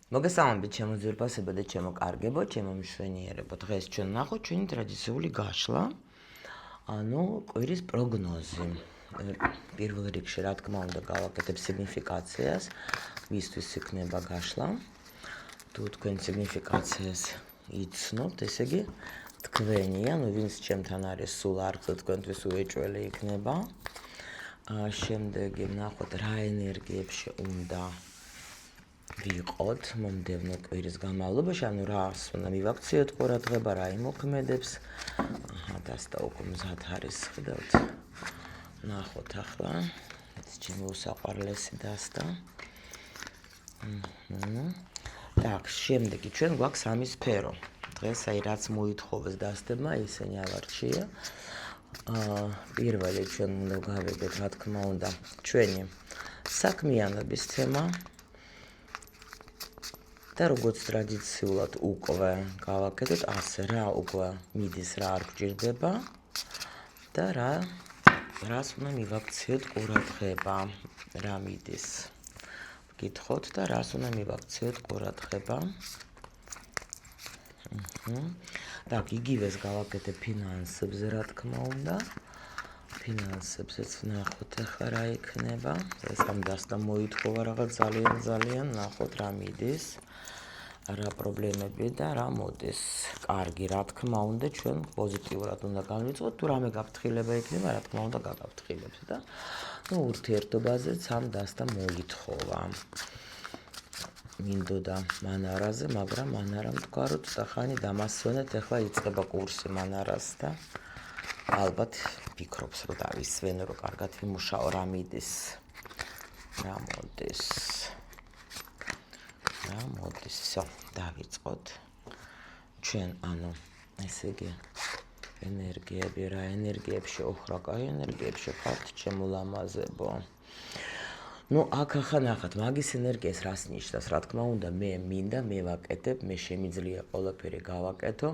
მოგესალმებით ჩემო ძვირფასებო და ჩემო კარგებო, ჩემო მშვენიერებო. დღეს ჩვენ ნახოთ ჩვენი ტრადიციული გაშლა, ანუ კვირის პროგნოზი. პირველ რიგში, რა თქმა უნდა, გავაკეთებ სიგნიფიკაციას, ვისთვის იქნება გაშლა. თუ თქვენ სიგნიფიკაციას იცნობთ, ესე იგი თქვენი, ანუ ვინც ჩემთან არის სულ არხზე, თქვენთვის უეჭველი იქნება. შემდეგი ნახოთ რა ენერგიებში უნდა ვიყოთ მომდევნო კვირის განმავლობაში, ანუ რას უნდა მივაქციოთ ყურადღება, რა იმოქმედებს. დასდა უკვე მზად არის, ხედავთ. ნახოთ ახლა, ეს ჩემი უსაყვარლესი დასდა. так, შემდეგი ჩვენ გვაქვს სამი სფერო. დღეს აი რაც მოითხოვეს დასდებმა, ისინი ავარჩია. პირველი ჩვენ უნდა გავიგეთ, რა თქმა უნდა, ჩვენი საქმიანობის თემა. და როგორც ტრადიციულად უკვე გავაკეთოთ, ასე რა უკვე მიდის, რა არ გჭირდება და რას უნდა მივაქციოთ ყურადღება, რა მიდის. გითხოთ და რას უნდა მივაქციოთ ყურადღება. так, იგივეს გავაკეთებ ფინანსებზე, რა თქმა უნდა. ფინანსებზეც ნახოთ ახლა რა იქნება. ეს ამ დასდა მოითხოვა რაღაც ძალიან ნახოთ რა მიდის. რა პრობლემები და რა მოდის. კარგი, რა თქმა უნდა, ჩვენ პოზიტიურად უნდა განვიწყოთ, თუ რამე გაფრთხილება იქნება, რა თქმა უნდა, გაგაფრთხილებთ და ურთიერთობაზეც ამ დასდა მოითხოვა. მინდოდა მანარაზე, მაგრამ მანარა თქვა, რომ ცოტა ხანი დამასვენეთ, ახლა იწყება კურსი მანარას და ალბათ ფიქრობს, რომ დავისვენო, რომ კარგად ვიმუშაო, რა მიდის. რა მოდის. всё, დავიწყოთ. ჩვენ, ანუ, ესე იგი, ენერგიები, რა ენერგიებში, ოხრა კაი ენერგიებში ხართ ჩემო ლამაზებო. აქ ახლა ნახეთ, მაგის ენერგიას რას ნიშნავს, რა თქმა უნდა, მე მინდა, მე ვაკეთებ, მე შემიძლია ყველაფერი გავაკეთო.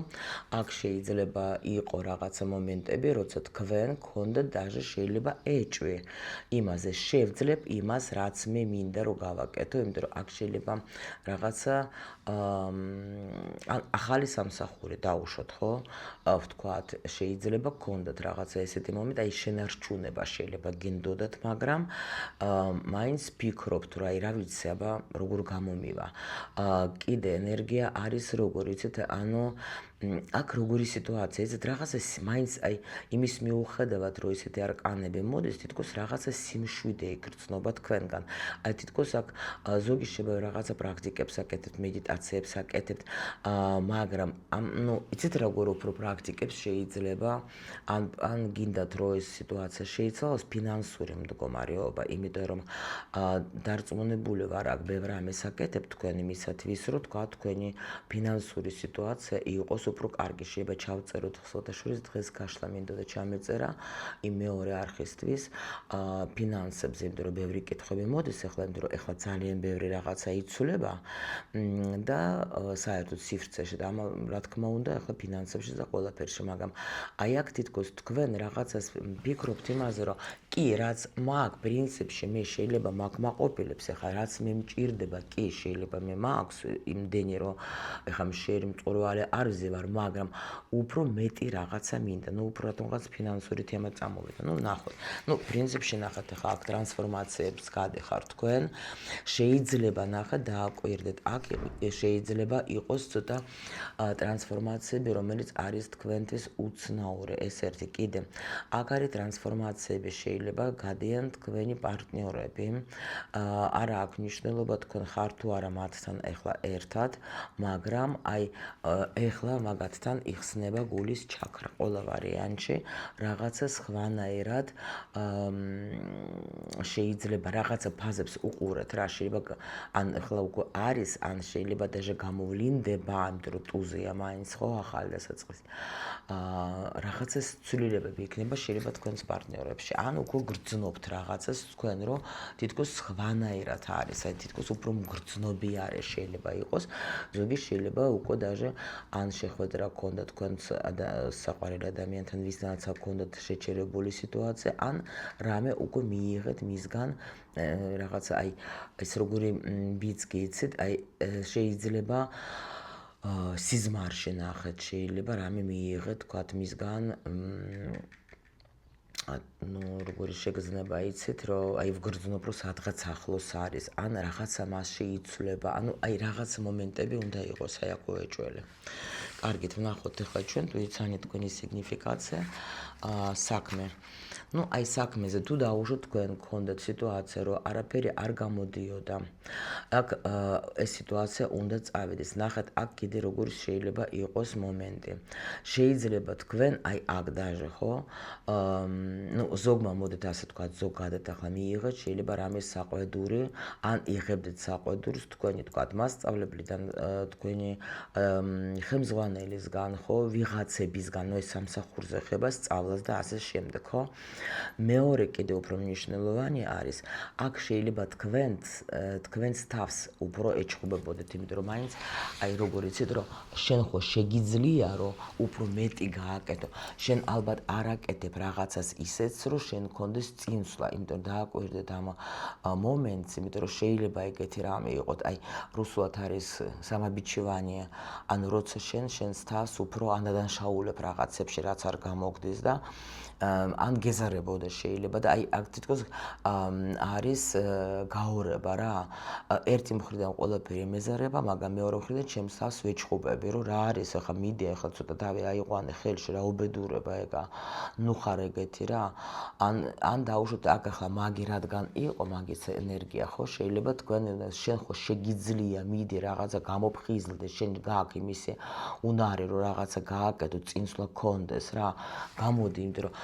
აქ შეიძლება იყო რაღაცა მომენტები, როცა თქვენ გქონდათ დაჟე შეიძლება ეჭვი. იმაზე შევძლებ იმას, რაც მე მინდა რომ გავაკეთო, იმიტომ რომ აქ შეიძლება რაღაცა ახალი სამსახური დაუშვოთ, ხო? ვთქვათ, შეიძლება გქონდათ რაღაცა ესეთი მომენტი, აი შენარჩუნება შეიძლება გინდოდათ, მაგრამ მაინც ფიქრობთ, რა ვიცი, აბა როგორ გამომივა. კიდე ენერგია არის როგორ იცით, ანუ აქ როგორი სიტუაცია, იცით, რაღაცა მაინც აი იმის მიუხედავად, რომ ისეთი არკანები მოდის, თითქოს რაღაცა სიმშვიდე იგრძნობა თქვენგან. აი თითქოს აქ ზოგი შეიძლება რაღაცა პრაქტიკებს აკეთებთ, მედიტაციებს აკეთებთ, მაგრამ იცით როგორ უფრო პრაქტიკებს შეიძლება, ან გინდათ რომ ეს სიტუაცია შეიცვალოს, ფინანსური მდგომარეობა, იმიტომ რომ დარწმუნებული ვარ, აქ ბევრ რამეს აკეთებთ თქვენ იმისათვის, რომ თქვა თქვენი ფინანსური სიტუაცია იყოს უფრო კარგი. შეიძლება ჩავწეროთ ხსოვთაშორის დღეს გაშლა მინდოდა ჩამეწერა იმ მეორე არხისთვის ფინანსებზე, იმიტომ რომ ბევრი კითხვები მოდის ახლა, იმიტომ რომ ახლა ძალიან ბევრი რაღაცა იცვლება და საერთოდ სივრცეში და რა თქმა უნდა ახლა ფინანსებში და ყველაფერში, მაგრამ აი აქ თითქოს თქვენ რაღაცას ფიქრობთ იმაზე, რომ კი, რაც მაგ პრინციპში მე შეიძლება მაგ მაყოფილებს, ახლა რაც მე მჭირდება, კი, შეიძლება მე მაქვს იმდენი, რომ ახლა მშერი მწყურვალი არ ვზივარ, მაგრამ უფრო მეტი რაღაცა მინდა, უფრო რატომღაც ფინანსური თემა წამოვიდა. ნახოთ. პრინციპში ნახეთ, ახლა აქ ტრანსფორმაციებს გადეხარ თქვენ. შეიძლება ნახეთ, დააკვირდეთ, აქ შეიძლება იყოს ცოტა ტრანსფორმაციები, რომელიც არის თქვენთვის უცნაური. ეს ერთი კიდე. აქ არის ტრანსფორმაციები, შეიძლება გადიან თქვენი პარტნიორები. არა აქვს მნიშვნელობა თქვენ ხარ თუ არა მათთან ახლა ერთად, მაგრამ აი ახლა მაგათთან იხსნება გულის ჩაქრა ყველა ვარიანტში, რაღაცა სხვანაირად შეიძლება რაღაცა ფაზებს უყურეთ, რა შეიძლება ან ახლა უკვე არის, ან შეიძლება დაჟე გამოვლინდება, იმიტომ რომ ტუზია მაინც ხო ახალი დასაწყისი. რაღაცა ცვლილებები იქნება შეიძლება თქვენს პარტნიორებში, ან უკვე გრძნობთ რაღაცას თქვენ, რომ თითქოს სხვანაირად არის, თითქოს უფრო მგრძნობი არის შეიძლება იყოს, ზოგი შეიძლება უკვე დაჟე ან ნახოთ რა გქონდა თქვენს საყვარელ ადამიანთან ვისთანაც გქონდათ შეჩერებული სიტუაცია ან რამე უკვე მიიღეთ მისგან რაღაცა აი ეს როგორი ბიცკი იცით აი შეიძლება სიზმარში ნახეთ შეიძლება რამე მიიღეთ თქვათ მისგან ну როგორი შეგრძნება იცით რომ აი ვგრძნობ რომ სადღაც ახლოს არის ან რაღაცა მასში იცვლება ანუ აი რაღაც მომენტები უნდა იყოს აი აქ ვეჭველე კარგით ვნახოთ ახლა ჩვენ თუ იცანი თქვენი სიგნიფიკაცია საქმე ну აი საქმეზე თუ დაუშვოთ თქვენ გქონდათ სიტუაცია რომ არაფერი არ გამოდიოდა აქ ეს სიტუაცია უნდა წავიდეს ნახეთ აქ კიდე როგორი შეიძლება იყოს მომენტი შეიძლება თქვენ აი აქ დაჟე ხო ну ზოგმა მოდით ასე თქვა ზოგადად ახლა მიიღეთ შეიძლება რამე საყვედური ან იღებდეთ საყვედურს თქვენი თქვა მასწავლებლიდან თქვენი ხელმძღვანელისგან ხო ვიღაცებისგან ეს სამსახურზე ხება სწავლას და ასე შემდეგ ხო მეორე კიდე უფრო მნიშვნელოვანი არის აქ შეიძლება თქვენს თავს უფრო ეჩხუბებოდეთ იმიტომ რომ მაინც აი როგორ იცით რომ შენ ხო შეგიძლია რომ უფრო მეტი გააკეთო შენ ალბათ არ აკეთებ რაღაცას ისეც რომ შენ გქონდეს წინსვლა იმიტომ დააკვირდეთ ამ მომენტს იმიტომ რომ შეიძლება ეგეთი რამე იყოთ აი რუსულად არის სამაბიჩევანია ანუ როცა შენს თავს უფრო ანადანშაულებ რაღაცებში რაც არ გამოგდის და ან გეზარებოდა შეიძლება და აი აქ თითქოს არის გაორება რა ერთი მხრიდან ყველაფერი მეზარება მაგრამ მეორე მხრიდან ჩემს თავს ვეჩხუბები რომ რა არის ახლა მიდი ახლა ცოტა დავი აიყვანე ხელში რა უბედურება ეგა ნუ ხარ ეგეთი რა ან დაუშვოთ აქ ახლა მაგი რადგან იყო მაგის ენერგია ხო შეიძლება თქვენ შენ ხო შეგიძლია მიდი რაღაცა გამოფხიზლდე შენ გააქვს იმისი უნარი რომ რაღაცა გააკეთო წინსვლა გქონდეს რა გამოდი იმიტომ რომ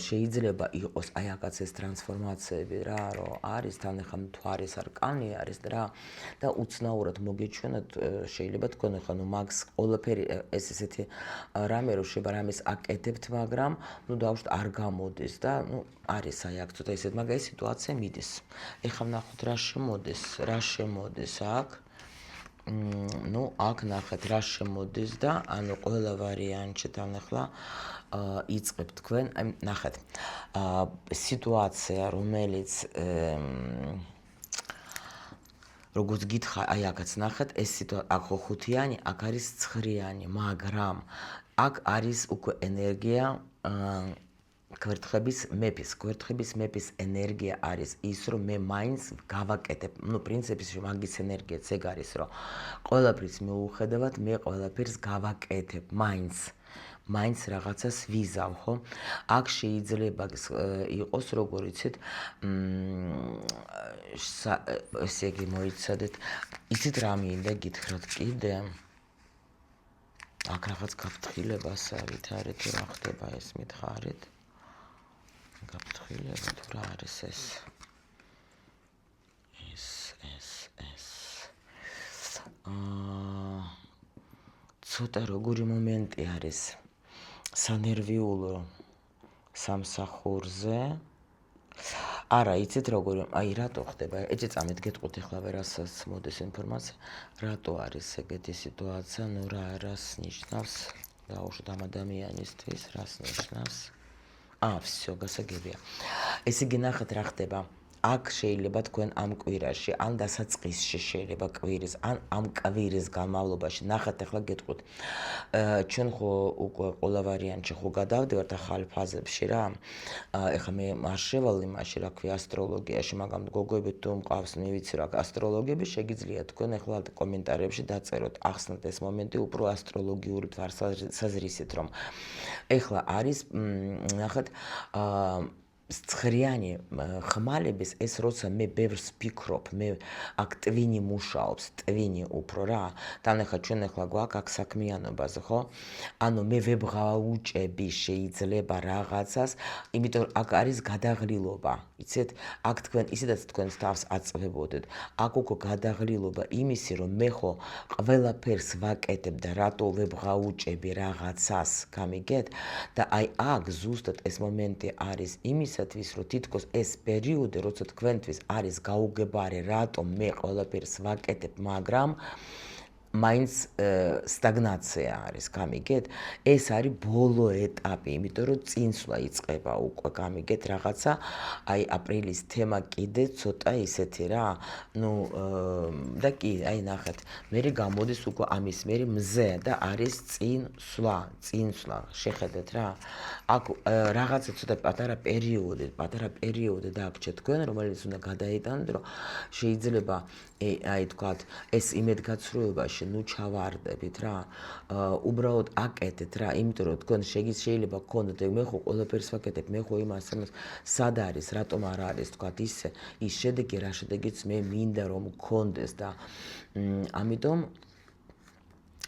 შეიძლება იყოს აი აქაც ეს ტრანსფორმაციები რა რომ არის თან ახლა მთვარის არკანი არის რა და უცნაურად მოგეჩვენოთ შეიძლება თქვენ ახლა ნუ მაგს ყველაფერი ეს ესეთი რამე რომ შეიძლება რამეს აკეთებთ მაგრამ ნუ დავუშვათ არ გამოდის და ნუ არის აი აქ ცოტა ისეთ მაგარი სიტუაცია მიდის ეხლა ვნახოთ რა შემოდის აქ ну აქ ნახეთ რა შემოდის და ანუ ყველა ვარიანტში თან ახლა იწყებ თქვენ აი ნახეთ სიტუაცია რომელიც როგორც გითხარ აი აქაც ნახეთ ეს სიტუაცია აქ ხო ხუთიანი აქ არის ცხრიანი მაგრამ აქ არის უკვე ენერგია გვერდხების მეფის ენერგია არის ის რომ მე მაინც გავაკეთებ ну პრინციპში მაგის ენერგიაც ეგ არის რომ ყველაფრის მეუხედავად მე ყველაფერს გავაკეთებ მაინც რაღაცას ვიზავ ხო აქ შეიძლება იყოს როგორ იცით ესე იგი მოიცადეთ იცით რა მინდა გითხრათ კიდე აქ რაღაც გაფრთხილებას ავითარეთ რა ხდება ეს მითხარით გაფრთხილება თუ რა არის ეს ცოტა როგორი მომენტი არის სანერვიულო სამსახურზე არა იცით როგორი აი რატო ხდება ეჭე წამით გეტყვით ახლა ვერასაც მოდის ინფორმაცია რატო არის ეგეთი სიტუაცია ნუ რას ნიშნავს დაუშვათ ამ ადამიანისთვის რას ნიშნავს всё გასაგებია ესე იგი ნახეთ რა ხდება აქ შეიძლება თქვენ ამ კვირაში ან დასაწყისში შეიძლება კვირის ან ამ კვირის განმავლობაში ნახეთ ახლა გეტყვით ჩვენ ხო უკვე ყველა ვარიანტში ხო გადავდივართ ახალ ფაზებში რა ეხლა მე არ შევალ იმაში რა ქვია ასტროლოგიაში მაგრამ გოგოები თუ მყავს მე ვიცი რა ასტროლოგები შეგიძლიათ თქვენ ახლა კომენტარებში დაწეროთ ახსნათ ეს მომენტი უფრო ასტროლოგიური თვალსაზრისით რომ ეხლა არის ნახეთ ცხრიანი ხმალების ეს როცა მე ბევრს ფიქრობ მე აქ ტვინი მუშაობს ტვინი უფრო რა თან ახლა ჩვენ ახლა გვაქვს აქ საქმიანობაზე ხო ანუ მე ვებღაუჭები შეიძლება რაღაცას იმიტომ აქ არის გადაღლილობა იცით აქ თქვენ ისედაც თქვენს თავს აწვებოდეთ აქ უკვე გადაღლილობა იმისი რომ მე ხო ყველაფერს ვაკეთებ და რატო ვებღაუჭები რაღაცას გამიგეთ და აი აქ ზუსტად ეს მომენტი არის იმის რომ თითქოს ეს პერიოდი, როცა თქვენთვის არის გაუგებარი, რატომ მე ყველაფერს ვაკეთებ, მაგრამ მაინც სტაგნაცია არის, გამიგეთ? ეს არის ბოლო ეტაპი, იმიტომ რომ წინსვლა იწყება უკვე, გამიგეთ რაღაცა, აი აპრილის თემა კიდე ცოტა ისეთი რა, ნუ და კი, აი ნახეთ, მერე გამოდის უკვე ამის მერე მზე და არის წინსვლა, შეხედეთ რა. აქ რაღაცა ცოტა პატარა პერიოდი დააგჭეთ თქვენ, რომელიც უნდა გადაიტანოთ, რომ შეიძლება აი თქვათ ეს იმედგაცრუებაში ნუ ჩავარდებით რა. უბრალოდ აკეთეთ რა, იმიტომ რომ თქვენ შეიძლება გქონდეთ, მე ხო ყველაფერს ვაკეთებ, მე ხო იმას სად არის, რატომ არ არის თქვათ ის შედეგი, რა შედეგიც მე მინდა რომ გქონდეს და ამიტომ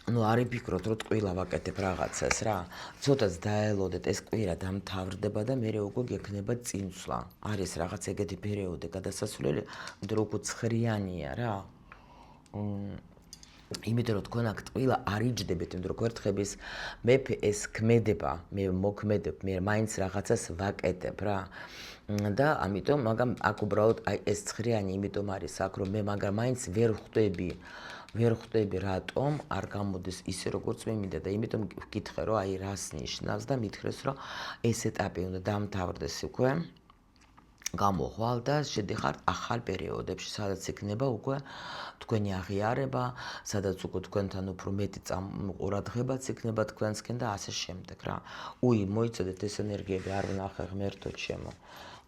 ну არ იფიქროთ რომ ტყუილა ვაკეთებ რაღაცას რა. ცოტაც დაელოდეთ, ეს კვირა დამთავრდება და მე უკვე გექნება წინსვლა. არის რაღაც ეგეთი პერიოდი გადასასვლელი, იმიტომ რომ უკვე ცხრიანია რა. იმიტომ რომ თქვენ აქ ტყუილა არ იჯდებით, იმიტომ რომ გვერთხების მეფე ეს ქმედება, მე მოქმედებ, მე მაინც რაღაცას ვაკეთებ რა. და ამიტომ მაგრამ აქ უბრალოდ აი ეს ცხრიანი იმიტომ არის აქ რომ მე მაგრამ მაინც ვერ ხვდები რატომ არ გამოდის ისე როგორც მე მინდა და იმიტომ ვკითხე რომ აი რას ნიშნავს და მითხრეს რომ ეს ეტაპი უნდა დამთავრდეს უკვე გამოხვალ და შედიხართ ახალ პერიოდებში, სადაც იქნება უკვე თქვენი აღიარება, სადაც უკვე თქვენთან უფრო მეტი ყურადღებაც იქნება თქვენსკენ და ასე შემდეგ რა. მოიცადეთ ეს ენერგიები არ ვნახე ღმერთო ჩემო.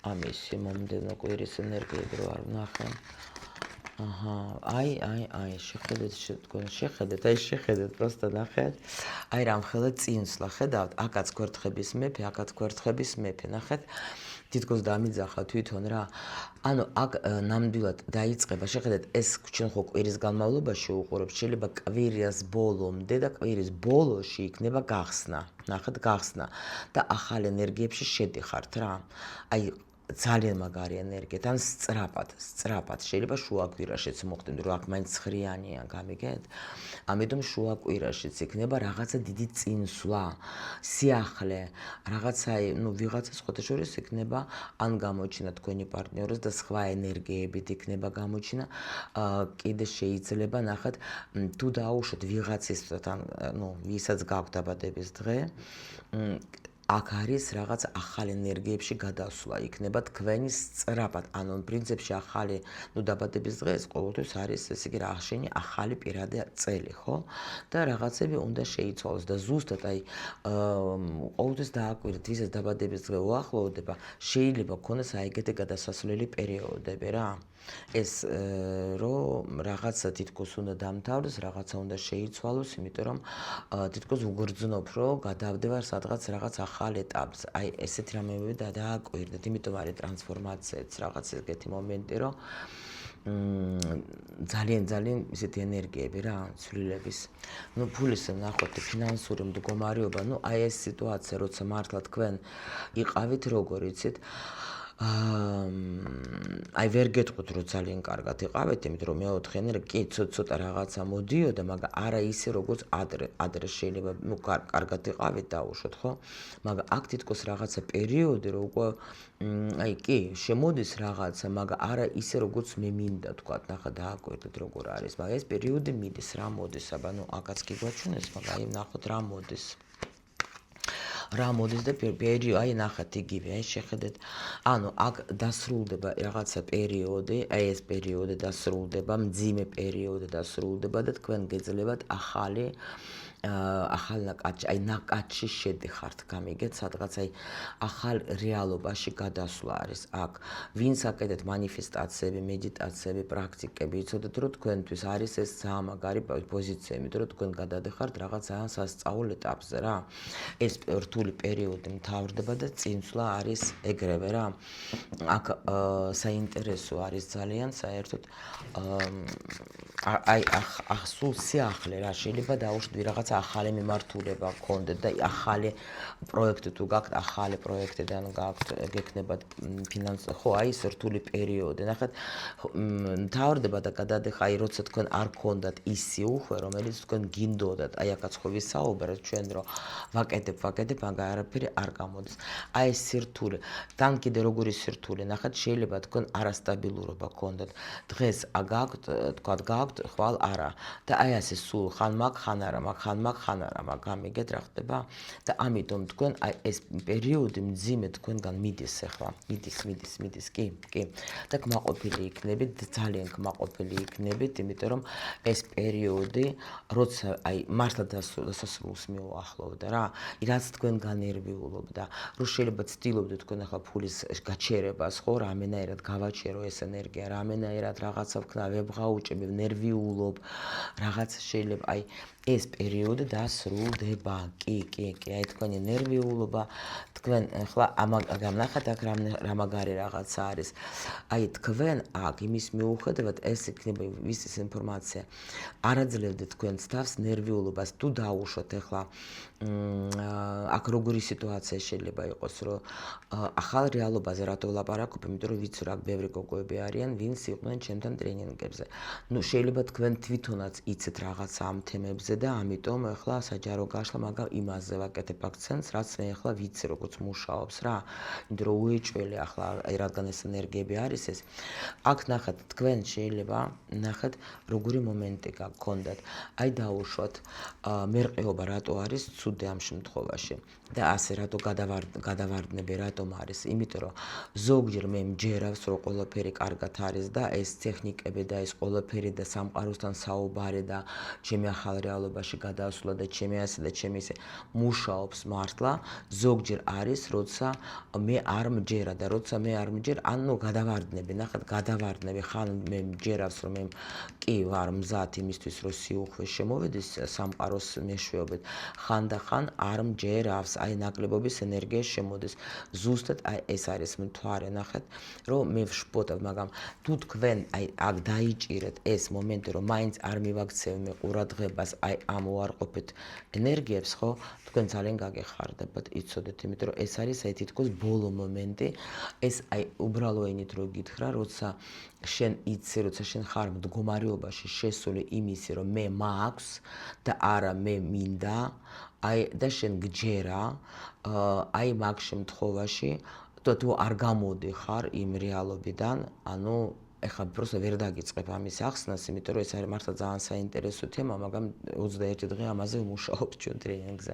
ამისი მომდენო კვირის ენერგიები რო არ ვნახე. შეხედეთ, просто ნახეთ. აი რამხელა წინსვლა, ხედავთ, აქაც გვერთხების მეფე, აქაც გვერთხების მეფე, ნახეთ. თითქოს დამიძახა თვითონ რა. ანუ აქ ნამდვილად დაიწყება, შეხედეთ, ეს ჩვენ ხო კვირის განმავლობაში უყურებთ, შეიძლება კვირის ბოლომდე და კვირის ბოლოში იქნება გახსნა. ნახეთ, გახსნა და ახალ ენერგიებში შედიხართ რა. აი ძალიან მაგარი ენერგია, თან სწრაფად, შეიძლება შუაკვირაშიც მოხდეთ, რომ აქ მაინც ცხრიანია, გამიგეთ? ამიტომ შუაკვირაშიც იქნება რაღაცა დიდი წინსვლა, სიახლე, რაღაცა, ვიღაცა სხვათა შორის იქნება, ან გამოჩინა თქვენი პარტნიორის და სხვა ენერგიებით იქნება გამოჩინა, კიდე შეიძლება ნახეთ, თუ დაუშვათ ვიღაცისთან, ვისაც გაქვთ დაბადების დღე, აქ არის რაღაც ახალ ენერგიებში გადასვლა, იქნება თქვენი სწრაფად, ანუ პრინციპში ახალი, დაბადების დღე ეს ყოველთვის არის, ესე იგი რა აღშენი ახალი პირადი წელი, ხო? და რაღაცები უნდა შეიცვალოს და ზუსტად აი ყოველთვის დააკვირდეთ, ვისაც დაბადების დღე უახლოვდება, შეიძლება გქონდეს აი ეგეთი გადასასვლელი პერიოდები რა. ეს რომ რაღაცა თითქოს უნდა დამთავრდეს, რაღაცა უნდა შეიცვალოს, იმიტომ რომ თითქოს უგრძნობ, რომ გადავდივარ სადღაც რაღაც ახალ ეტაპს. აი ესეთი რამეები დააკვირდეთ, იმიტომ არის ტრანსფორმაციაც რაღაც ეგეთი მომენტი, რომ ძალიან ისეთი ენერგიები რა, ცვლილების. ფულის ნახოთ, ფინანსური მდგომარეობა, აი ეს სიტუაცია, როცა მართლა თქვენ იყავით, როგორ იცით, აი ვერ გეტყვით რომ ძალიან კარგად იყავით, იმიტომ რომ მეოთხე ენერგია კი ცოტა რაღაცა მოდიოდა, მაგრამ არა ისე როგორც ადრე შეიძლება კარგად იყავით დაუშვოთ, ხო? მაგრამ აქ თითქოს რაღაცა პერიოდი რომ უკვე აი კი შემოდის რაღაცა, მაგრამ არა ისე როგორც მე მინდა თქვა, ნახა დააკვირდეთ როგორ არის, მაგრამ ეს პერიოდი მიდის, რა მოდის, აბა აქაც კი გვაჩვენეს, მაგრამ აი ნახოთ რა მოდის. რა მოდის და აი ნახეთ იგივე, აი შეხედეთ, ანუ აქ დასრულდება რაღაცა პერიოდი, აი ეს პერიოდი დასრულდება, მძიმე პერიოდი დასრულდება და თქვენ გეძლებათ ახალი ახალ ნაკადში, აი ნაკადში შედიხართ, გამიგეთ, სადღაც აი ახალ რეალობაში გადასვლა არის აქ. ვინც აკეთეთ მანიფესტაციები, მედიტაციები, პრაქტიკები, იცოდეთ რომ თქვენთვის არის ეს ძალიან მაგარი პოზიცია, იმიტომ რომ თქვენ გადადიხართ რაღაც ძალიან სასწაულ ეტაპზე რა. ეს რთული პერიოდი მთავრდება და წინსვლა არის ეგრევე რა. აქ საინტერესო არის ძალიან საერთოდ აი სულ სიახლე რა, შეიძლება დაუშვათ ვიღაცა ახალი მიმართულება გქონდეთ და ახალი პროექტი თუ გაქვთ, ახალი პროექტიდან გაქვთ, გექნებათ ფინანსი, ხო, აი ეს რთული პერიოდი. ნახეთ, მთავრდება და გადადიხარ, აი როცა თქვენ არ გქონდათ ის სიუხვე, რომელიც თქვენ გინდოდათ, აი აქაც ხო ვისაუბრეთ ჩვენ, რომ ვაკეთებ, მაგრამ არაფერი არ გამოდის. აი ეს სირთულე, თან კიდე როგორი სირთულე, ნახეთ, შეიძლება თქვენ არასტაბილურობა გქონდეთ. დღეს გაქვთ, თქვათ, გაქვთ გაქვთ ხვალ არა და აი ასე სულ ხან მაგ ხან არა მაგ ხან მაგ ხან არა მაგ გამიგეთ რა ხდება და ამიტომ თქვენ აი ეს პერიოდი მძიმე თქვენგან მიდის ახლა მიდის კი და კმაყოფილი იქნებით ძალიან კმაყოფილი იქნებით იმიტომ რომ ეს პერიოდი როცა აი მართლა დასასრულს მიუახლოვდა რა რაც თქვენ განერვიულობდა რომ შეიძლება ცდილობდეთ თქვენ ახლა ფულის გაჩერებას ხო რამენაირად გავაჩერო ეს ენერგია რამენაირად რაღაცა ვქნა ვებღაუჭებ ნერვიულობ რაღაც შეიძლება აი ეს პერიოდი დასრულდება კი აი თქვენი ნერვიულობა თქვენ ახლა გამნახათ აქ რა მაგარი რაღაცა არის აი თქვენ აქ იმის მიუხედავად ეს იქნება ვის ინფორმაცია არაძლევდეთ თქვენს თავს ნერვიულობას თუ დაუშვათ ახლა აქ როგორი სიტუაცია შეიძლება იყოს რომ ახალ რეალობაზე რატო ვლაპარაკობ იმიტომ რომ ვიცი რა ბევრი გოგოები არიან ვინც იყვნენ ჩემთან ტრენინგებზე ნუ შეიძლება თქვენ თვითონაც იცით რაღაცა ამ თემებზე და ამიტომ ახლა საჯარო გაშლა მაგრამ იმაზე ვაკეთებ აქცენტს რაც მე ახლა ვიცი როგორც მუშაობს რა იმიტომ რომ უეჭველი ახლა რადგან ეს ენერგიები არის ეს აქ ნახეთ თქვენ შეიძლება ნახეთ როგორი მომენტი გქონდათ აი დაუშვათ მერყეობა რატო არის ცუდი ამ შემთხვევაში და ასე რატო გადავარდნები რატომ არის იმიტომ რომ ზოგჯერ მე მჯერავს რომ ყველაფერი კარგად არის და ეს ტექნიკები და ეს ყველაფერი და სამყაროსთან საუბარი და ჩემი ახალ რეალობაში გადასვლა და ჩემი ასე და ჩემი ისე მუშაობს მართლა ზოგჯერ არის როცა მე არ მჯერა და როცა მე არ მჯერ ანუ გადავარდნები ნახეთ გადავარდნები ხან მე მჯერავს რომ მე კი ვარ მზად იმისთვის რომ სიუხვე შემოვედეს სამყაროს მეშვეობით ხან და ხან არ მჯერავს აი ნაკლებობის ენერგია შემოდის ზუსტად აი ეს არის მთვარე ნახეთ რომ მე ვშპოთებ მაგრამ თუ თქვენ აი აქ დაიჭირეთ ეს მომენტი რომ მაინც არ მივაქცევ მე ყურადღებას აი ამ უარყოფით ენერგიებს ხო თქვენ ძალიან გაგეხარდებათ იცოდეთ იმიტომ რომ ეს არის აი თითქოს ბოლო მომენტი ეს აი უბრალო ენით რო გითხრა როცა შენ იცი როცა შენ ხარ მდგომარეობაში შესული იმისი რომ მე მაქვს და არა მე მინდა აი და შენ გჯერა აი მაგ შემთხვევაში თუ არ გამოდი ხარ იმ რეალობიდან ანუ ეხლა პროსტა ვერ დაგიწყებ ამის ახსნას იმიტომ რომ ეს არის მართლა ძალიან საინტერესო თემა მაგრამ 21 დღე ამაზე ვმუშაობ ჩვენ ტრენინგზე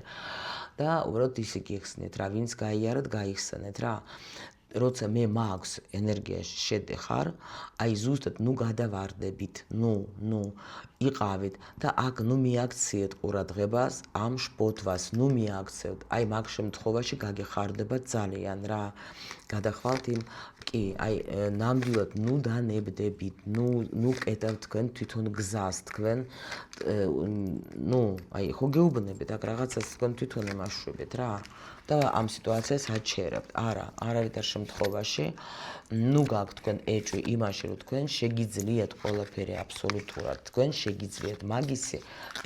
და უბრალოდ ისე გიხსნით რა ვინც გაიარეთ გაიხსენეთ რა როცა მე მაქვს ენერგიაში შედეხარ აი ზუსტად ნუ გადავარდებით ნუ იყავით და აქ ნუ მიაქციეთ ყურადღებას ამ შპოთვას ნუ მიაქცევთ აი მაგ შემთხვევაში გაგეხარდება ძალიან რა გადახვალთ იმ კი აი ნამდვილად ნუ დანებდებით ნუ კეტავთ თქვენ თვითონ გზას თქვენ ნუ აი ხო გეუბნებით აქ რაღაცას თქვენ თვითონ იმაშვებით რა და ამ სიტუაციას აჩერებთ არა არავითარ შემთხვევაში ნუ გაქვთ თქვენ ეჭვი იმაში რომ თქვენ შეგიძლიათ ყველაფერი აბსოლუტურად თქვენ შეგიძლიათ მაგისი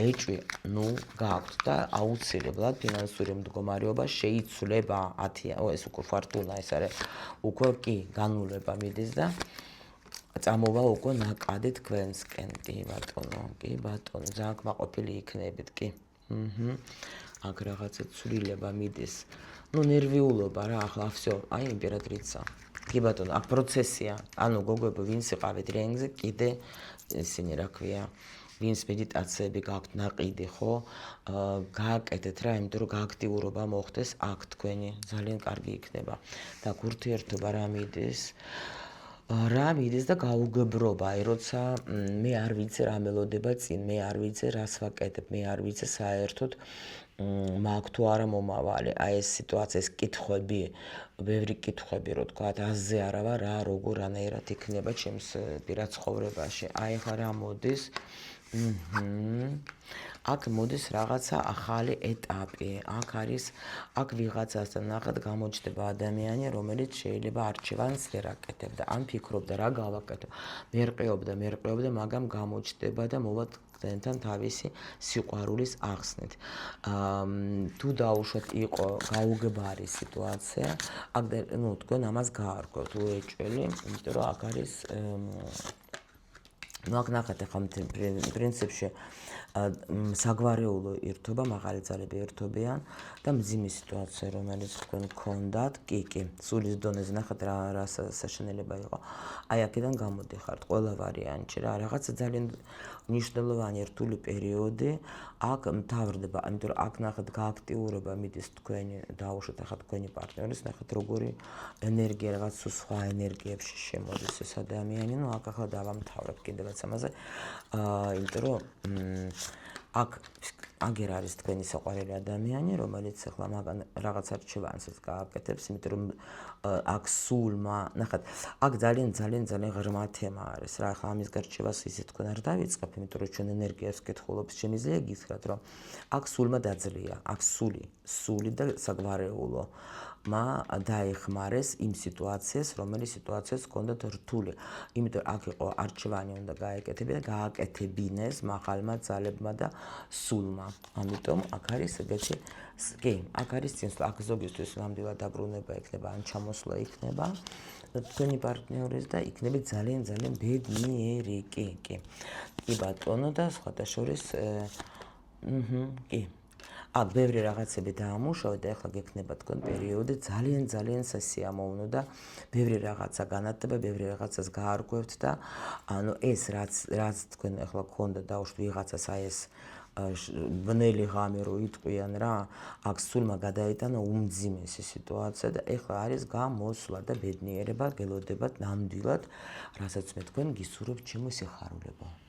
ეჭვი ნუ გაქვთ და აუცილებლად ფინანსური მდგომარეობა შეიცვლება 10 ეს უკვე ფარტუნა ეს არის უკვე კი განულება მიდის და წამოვა უკვე ნაკადი თქვენსკენ კი ბატონო ძალიან კმაყოფილი იქნებით კი აქ რაღაცა ცვლილება მიდის ну ნერვიულობა რა ახლა всё აი იმპერატრიცა კი ბატონო აქ პროცესია ანუ გოგოებო ვინც იყავით რენგზე კიდე ისინი რა ქვია ვინც მედიტაციები გაქვთ ნაყიდი ხო გააკეთეთ რა იმიტომ რომ გააქტიურობა მოხდეს აქ თქვენი ძალიან კარგი იქნება და ურთიერთობა რა მიდის და გაუგებრობა აი როცა მე არ ვიცი რა მელოდება წინ მე არ ვიცი რას ვაკეთებ მე არ ვიცი საერთოდ მაგ თუ არა მომავალი აი ეს სიტუაცია ეს კითხვები ბევრი კითხვები რო თქვა აზე არა ვარ რა როგორ რანაირად იქნება ჩემს პირად ცხოვრებაში აი ხა რა მოდის აქ მოდის რაღაცა ახალი ეტაპი აქ არის აქ ვიღაცასთან ნახეთ გამოჩნდება ადამიანი რომელიც შეიძლება არჩევანს ვერ აკეთებდა ან ფიქრობდა რა გავაკეთო მერყეობდა მაგრამ გამოჩნდება და მოვა თქვენთან თავისი სიყვარულის ახსნით თუ დაუშვათ იყო გაუგებარი სიტუაცია აქ ნუ თქვენ ამას გაარკვევთ უეჭველი იმიტომ რომ აქ არის მაგ ნახეთ ახლა პრინციპში საგვარეულო ერთობა მაღალი ძალები ერთობიან და მძიმე სიტუაცია რომელიც თქვენ გქონდათ კი სულის დონეზე ნახეთ რა საშენელება იყო აი აქედან გამოდიხართ ყველა ვარიანტში რა რაღაცა ძალიან მნიშვნელოვანი რთული პერიოდი აქ მთავრდება, იმიტომ რომ აქ ნახეთ გააქტიურება მიდის თქვენი დაუშვათ ახლა თქვენი პარტნიორის, ნახეთ როგორი ენერგია რაღაც სხვა ენერგიებში შემოდის ეს ადამიანი, ну აქ ახლა დავამთავრებ კიდევაც ამაზე, იმიტომ რომ აგერ არის თქვენი საყვარელი ადამიანი, რომელიც ახლა მაგან რაღაც არჩევანსაც გააკეთებს, იმიტომ რომ აქ სულმა, ნახეთ, აქ ძალიან ღრმა თემა არის რა, ახლა ამის გარჩევას ისე თქვენ არ დავიწყებ, იმიტომ რომ ჩვენ ენერგიას ვკითხულობთ, შემიძლია გითხრათ, რომ აქ სულმა დაძლია, აქ სული და საგვარეულო დაეხმარეს იმ სიტუაციას, რომელიც სიტუაციას ჰქონდათ რთული. იმიტომ აქ იყო არჩევანი უნდა გააკეთებინეს მაღალმა ძალებმა და სულმა. ამიტომ აქ არის ეგეთი, კი, აქ არის წინსვლა, აქ ზოგისთვის ნამდვილად დაბრუნება იქნება, ან ჩამოსვლა იქნება თქვენი პარტნიორის და იქნება ძალიან ბედნიერი, კი. კი ბატონო და სხვათა შორის, კი. აქ ბევრი რაღაცები დაამუშავეთ და ახლა გექნება თქვენ პერიოდი ძალიან სასიამოვნო და ბევრი რაღაცა განათლება, ბევრი რაღაცას გაარკვევთ და ანუ ეს რაც თქვენ ახლა გქონდა დაუშვათ ვიღაცას აი ეს ბნელი ღამე რო იტყვიან რა, აქ სულმა გადაიტანა უმძიმესი სიტუაცია და ახლა არის გამოსვლა და ბედნიერება გელოდებათ ნამდვილად, რასაც მე თქვენ გისურვებთ ჩემო სიხარულებო.